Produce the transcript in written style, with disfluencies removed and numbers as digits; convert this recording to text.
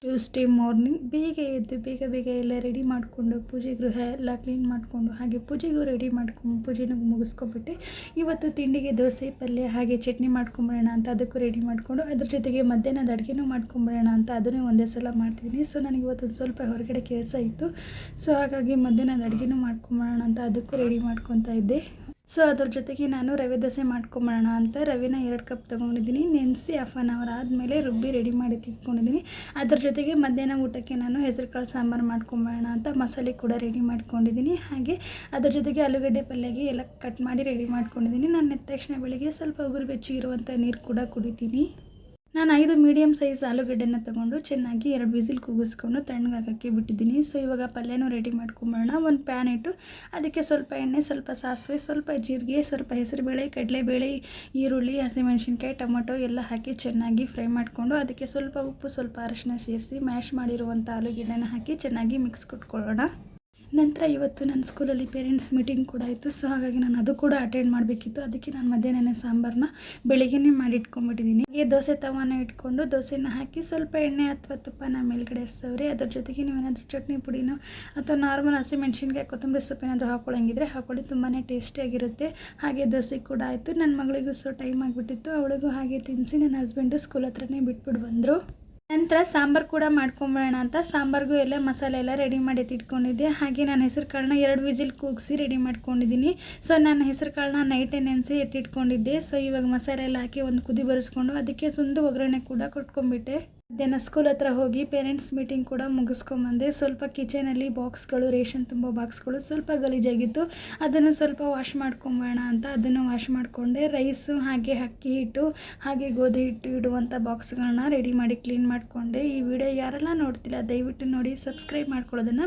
Tuesday morning ಬೇಗ ಎದ್ದು ಬೇಗ ಎಲ್ಲ ರೆಡಿ ಮಾಡಿಕೊಂಡು ಪೂಜೆ ಗೃಹ ಎಲ್ಲ ಕ್ಲೀನ್ ಮಾಡಿಕೊಂಡು ಹಾಗೆ ಪೂಜೆಗೂ ರೆಡಿ ಮಾಡ್ಕೊಂಡು ಪೂಜೆನ ಮುಗಿಸ್ಕೊಬಿಟ್ಟೆ. ಇವತ್ತು ತಿಂಡಿಗೆ ದೋಸೆ ಪಲ್ಯ ಹಾಗೆ ಚಟ್ನಿ ಮಾಡ್ಕೊಂಬಿಡೋಣ ಅಂತ ಅದಕ್ಕೂ ರೆಡಿ ಮಾಡಿಕೊಂಡು ಅದ್ರ ಜೊತೆಗೆ ಮಧ್ಯಾಹ್ನದ ಅಡುಗೆನೂ ಮಾಡ್ಕೊಂಬಿಡೋಣ ಅಂತ ಅದನ್ನೇ ಒಂದೇ ಸಲ ಮಾಡ್ತಿದ್ದೀನಿ. ಸೊ ನನಗೆ ಇವತ್ತೊಂದು ಸ್ವಲ್ಪ ಹೊರಗಡೆ ಕೆಲಸ ಇತ್ತು. ಸೊ ಹಾಗಾಗಿ ಮಧ್ಯಾಹ್ನದ ಅಡುಗೆನೂ ಮಾಡ್ಕೊಂಬಿಡೋಣ ಅಂತ ಅದಕ್ಕೂ ರೆಡಿ ಮಾಡ್ಕೊತಾ ಇದ್ದೆ. ಸೊ ಅದ್ರ ಜೊತೆಗೆ ನಾನು ರವೆ ದೋಸೆ ಮಾಡ್ಕೊಂಬಿಡೋಣ ಅಂತ ರವೆನ 2 ಕಪ್ ತೊಗೊಂಡಿದ್ದೀನಿ. ನೆನೆಸಿ ಹಾಫ್ ಆನ್ ಅವರ್ ಆದಮೇಲೆ ರುಬ್ಬಿ ರೆಡಿ ಮಾಡಿ ಇಟ್ಕೊಂಡಿದ್ದೀನಿ. ಅದ್ರ ಜೊತೆಗೆ ಮಧ್ಯಾಹ್ನ ಊಟಕ್ಕೆ ನಾನು ಹೆಸರುಕಾಳು ಸಾಂಬಾರು ಮಾಡ್ಕೊಂಬಿಡೋಣ ಅಂತ ಮಸಾಲೆ ಕೂಡ ರೆಡಿ ಮಾಡ್ಕೊಂಡಿದ್ದೀನಿ. ಹಾಗೆ ಅದ್ರ ಜೊತೆಗೆ ಆಲೂಗಡ್ಡೆ ಪಲ್ಯಗೆ ಎಲ್ಲ ಕಟ್ ಮಾಡಿ ರೆಡಿ ಮಾಡ್ಕೊಂಡಿದ್ದೀನಿ. ನಾನು ಎದ್ದ ತಕ್ಷಣ ಬೆಳಿಗ್ಗೆ ಸ್ವಲ್ಪ ಉಗುರು ಬೆಚ್ಚಗಿರುವಂಥ ನೀರು ಕೂಡ ಕುಡಿತೀನಿ. ನಾನು 5 ಮೀಡಿಯಮ್ ಸೈಜ್ ಆಲೂಗಡ್ಡೆನ ತೊಗೊಂಡು ಚೆನ್ನಾಗಿ 2 ವಿಸಿಲ್ ಕೂಗಿಸ್ಕೊಂಡು ತಣ್ಣಗಾಗೋಕ್ಕೆ ಬಿಟ್ಟಿದ್ದೀನಿ. ಸೊ ಇವಾಗ ಪಲ್ಯನೂ ರೆಡಿ ಮಾಡ್ಕೊಂಬಿಡೋಣ. ಒಂದು ಪ್ಯಾನ್ ಇಟ್ಟು ಅದಕ್ಕೆ ಸ್ವಲ್ಪ ಎಣ್ಣೆ, ಸ್ವಲ್ಪ ಸಾಸಿವೆ, ಸ್ವಲ್ಪ ಜೀರಿಗೆ, ಸ್ವಲ್ಪ ಹೆಸರುಬೇಳೆ, ಕಡಲೆಬೇಳೆ, ಈರುಳ್ಳಿ, ಹಸಿಮೆಣಸಿನ್ಕಾಯಿ, ಟೊಮೊಟೊ ಎಲ್ಲ ಹಾಕಿ ಚೆನ್ನಾಗಿ ಫ್ರೈ ಮಾಡಿಕೊಂಡು ಅದಕ್ಕೆ ಸ್ವಲ್ಪ ಉಪ್ಪು, ಸ್ವಲ್ಪ ಅರಿಶಿನ ಸೇರಿಸಿ ಮ್ಯಾಶ್ ಮಾಡಿರುವಂಥ ಆಲೂಗಡ್ಡೆನ ಹಾಕಿ ಚೆನ್ನಾಗಿ ಮಿಕ್ಸ್ ಕೊಟ್ಕೊಳ್ಳೋಣ. ನಂತರ ಇವತ್ತು ನನ್ನ ಸ್ಕೂಲಲ್ಲಿ ಪೇರೆಂಟ್ಸ್ ಮೀಟಿಂಗ್ ಕೂಡ ಇತ್ತು. ಸೊ ಹಾಗಾಗಿ ನಾನು ಅದು ಕೂಡ ಅಟೆಂಡ್ ಮಾಡಬೇಕಿತ್ತು. ಅದಕ್ಕೆ ನಾನು ಮಧ್ಯಾಹ್ನನೇ ಸಾಂಬಾರನ್ನ ಬೆಳಿಗ್ಗೆನೇ ಮಾಡಿಟ್ಕೊಂಡ್ಬಿಟ್ಟಿದ್ದೀನಿ. ಈ ದೋಸೆ ತವಾನ ಇಟ್ಕೊಂಡು ದೋಸೆನ ಹಾಕಿ ಸ್ವಲ್ಪ ಎಣ್ಣೆ ಅಥವಾ ತುಪ್ಪನ ಮೇಲ್ಗಡೆ ಸವರಿ ಅದ್ರ ಜೊತೆಗೆ ನೀವೇನಾದರೂ ಚಟ್ನಿ ಪುಡಿನೋ ಅಥವಾ ನಾರ್ಮಲ್ ಹಸಿಮೆಣಸಿನ್ಕಾಯಿ, ಕೊತ್ತಂಬರಿ ಸೊಪ್ಪು ಏನಾದರೂ ಹಾಕೊಳ್ಳೋಂಗಿದ್ರೆ ಹಾಕೊಳ್ಳಿ, ತುಂಬಾ ಟೇಸ್ಟಿಯಾಗಿರುತ್ತೆ. ಹಾಗೆ ದೋಸೆ ಕೂಡ ಆಯಿತು. ನನ್ನ ಮಗಳಿಗೂ ಸೊ ಟೈಮ್ ಆಗಿಬಿಟ್ಟಿತ್ತು. ಅವಳಿಗೂ ಹಾಗೆ ತಿನ್ನಿಸಿ ನನ್ನ ಹಸ್ಬೆಂಡು ಸ್ಕೂಲ್ ಹತ್ರನೇ ಬಿಟ್ಬಿಟ್ಟು ಬಂದರು. ನಂತರ ಸಾಂಬಾರು ಕೂಡ ಮಾಡ್ಕೊಂಬಿಡೋಣ ಅಂತ ಸಾಂಬಾರಿಗೂ ಎಲ್ಲ ಮಸಾಲೆ ಎಲ್ಲ ರೆಡಿ ಮಾಡಿ ಎತ್ತಿಟ್ಕೊಂಡಿದ್ದೆ. ಹಾಗೆ ನಾನು ಹೆಸರು ಕಾಳನ್ನ 2 ವಿಸಿಲ್ ಕೂಗಿಸಿ ರೆಡಿ ಮಾಡ್ಕೊಂಡಿದ್ದೀನಿ. ಸೊ ನಾನು ಹೆಸರು ಕಾಳನ್ನ ನೈಟೇ ನೆನೆಸಿ ಎತ್ತಿಟ್ಕೊಂಡಿದ್ದೆ. ಸೊ ಇವಾಗ ಮಸಾಲೆ ಎಲ್ಲ ಹಾಕಿ ಒಂದು ಕುದಿ ಬರೆಸ್ಕೊಂಡು ಅದಕ್ಕೆ ಒಂದು ಒಗ್ಗರಣೆ ಕೂಡ ಕೊಟ್ಕೊಂಡ್ಬಿಟ್ಟೆ. ಮಧ್ಯಾಹ್ನ ಸ್ಕೂಲ್ ಹತ್ರ ಹೋಗಿ ಪೇರೆಂಟ್ಸ್ ಮೀಟಿಂಗ್ ಕೂಡ ಮುಗಿಸ್ಕೊಂಬಂದೆ. ಸ್ವಲ್ಪ ಕಿಚನಲ್ಲಿ ಬಾಕ್ಸ್ಗಳು, ರೇಷನ್ ತುಂಬ ಬಾಕ್ಸ್ಗಳು ಸ್ವಲ್ಪ ಗಲೀಜಾಗಿತ್ತು. ಅದನ್ನು ಸ್ವಲ್ಪ ವಾಶ್ ಮಾಡ್ಕೊಂಬೋಣ ಅಂತ ಅದನ್ನು ವಾಶ್ ಮಾಡಿಕೊಂಡೆ. ರೈಸು ಹಾಗೆ ಅಕ್ಕಿ ಹಿಟ್ಟು ಹಾಗೆ ಗೋಧಿ ಹಿಟ್ಟು ಇಡುವಂಥ ಬಾಕ್ಸ್ಗಳನ್ನ ರೆಡಿ ಮಾಡಿ ಕ್ಲೀನ್ ಮಾಡಿಕೊಂಡೆ. ಈ ವಿಡಿಯೋ ಯಾರೆಲ್ಲ ನೋಡ್ತಿಲ್ಲ ದಯವಿಟ್ಟು ನೋಡಿ, ಸಬ್ಸ್ಕ್ರೈಬ್ ಮಾಡ್ಕೊಳ್ಳೋದನ್ನು